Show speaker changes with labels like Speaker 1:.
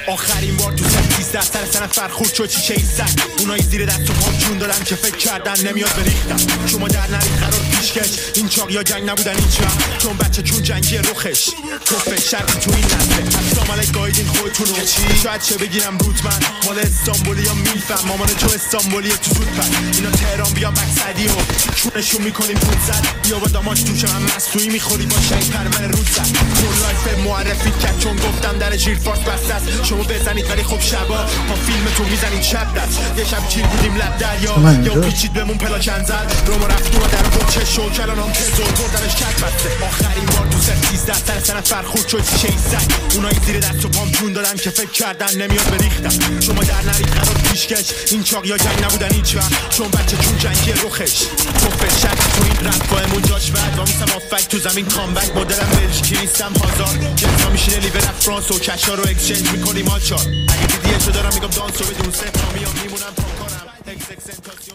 Speaker 1: آخرین بار تو سر سر فرخورد شد چیشه این سگ. اونایی زیر دست و پام جون دارن که فکر کردن نمیاد بریختم. شما در نرید قرار پیشکش، این چاق یا جنگ نبودن هیچ وقت، چون بچه چون جنگی رخش توفه شرقی تو این نسله. السلام علیک گایدین خودتونو، شاید چه بگیرم روت من مال استانبولی یا میفهم مامان تو استانبولی تو زود پر. اینا تهران بیا مقصدی و چونشون میکنیم پود زد. بیا با داماش دوش من مستوی میخوری با شنگ پرمن رود زد. کل لایف معرفی کرد چون گفتم در جیر فارس بسته است. شما بزنید ولی خب شبا ما فیلمتون میزنید شب دست. یه شب چیر بودیم لب دریا یا پیچید بمون پلا چند زد. رومو رفت و در خود چه شو کلان هم که زور بردنش کت بسته. آخرین بار تو سر 13 سر فرخورد شد چیشه این سگ. اونایی زیر دست و پام جون دارن که فکر کردن نمیاد بریختم. شما در نرید قرار پیشکش، این چاق یا جنگ نبودن هیچ وقت، چون بچه چون جنگی رخش توفه شرقی تو این رفقایمون جاش بعد و میسم آفک تو زمین کامبک. مدلم بلژیکی نیستم هازار جنسا میشینه لیور اف فرانس و کشا رو اکسچنج میکنیم آچار. اگه دیدیه شو دارم میگم دانسو بدون سه میام میمونم تا کنم